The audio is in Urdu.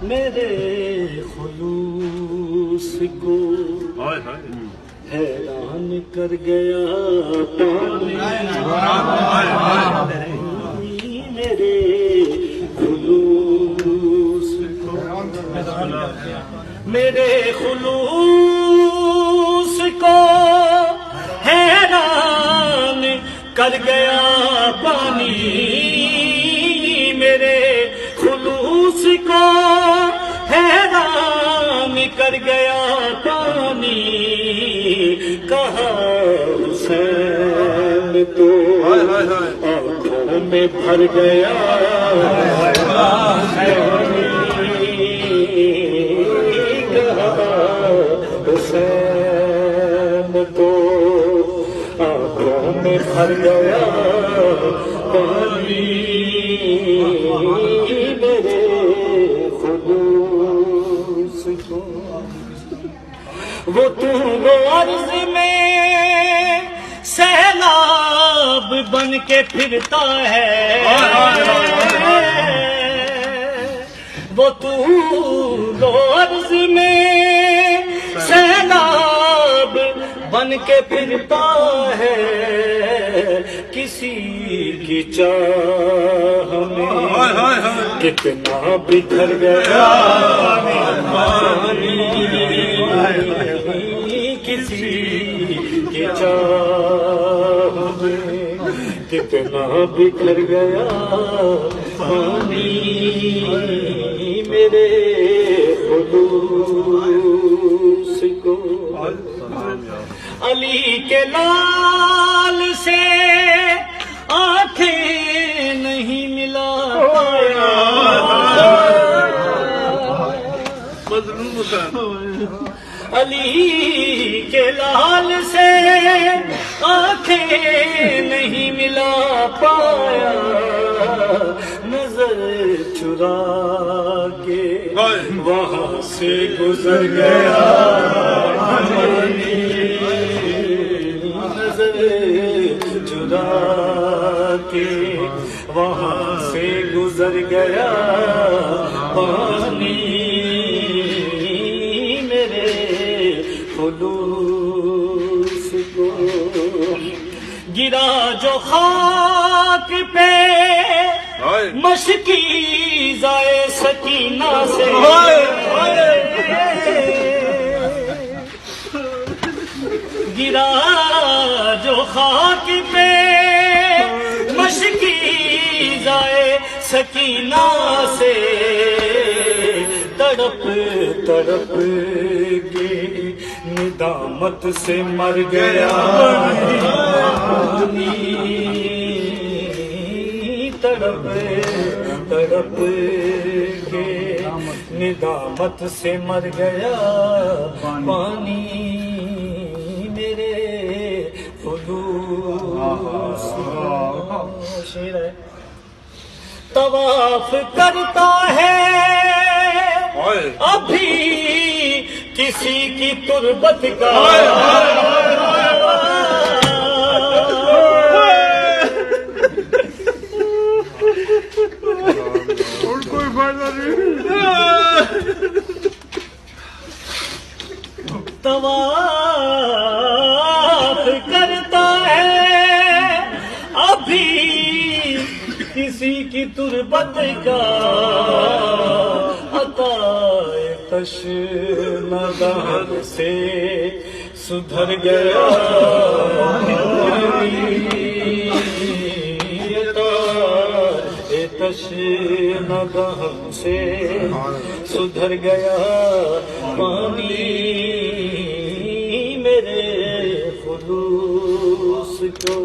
میرے خلوص کو حیران کر گیا پانی، میرے خلوص کو، میرے خلوص کو حیران کر گیا پانی، میرے خلوص کو حیران کر گیا پانی، کہا حسین تو آنکھوں میں بھر گیا کہا حسین تو آنکھوں میں بھر گیا پانی، میرے خلوص کو، وہ طول عرض میں سیلاب بن کے پھرتا ہے، وہ طول عرض میں سیلاب بن کے پھرتا ہے، کسی کی چاہ میں کتنا بکھر گیا پانی، کسی کی چاہ میں کتنا بکھر گیا پانی، میرے خلوص کو، علی کے لال سے آنکھیں نہیں ملا پایا، علی کے لال سے آنکھیں نہیں ملا پایا، نظر چرا کے وہاں سے گزر گیا، نظر چرا کے وہاں سے گزر گیا پانی، میرے خلوص کو، گرا جو خاک پہ مشکی زائے سکینہ سے، گرا جو خاک پہ مشکی زائے سکینہ سے، تڑپ تڑپ کے ندامت سے مر گیا تڑپ تڑپ کے ندامت سے مر گیا پانی، میرے خلوص شیر ہے، طواف کرتا ہے ابھی کسی کی تربت کا، کوئی فائدہ نہیں، طواف کرتا ہے ابھی کسی کی تربت کا، عطائے تشنگان سے سدھر گیا تشنگان سے سدھر گیا پانی، میرے خلوص کو۔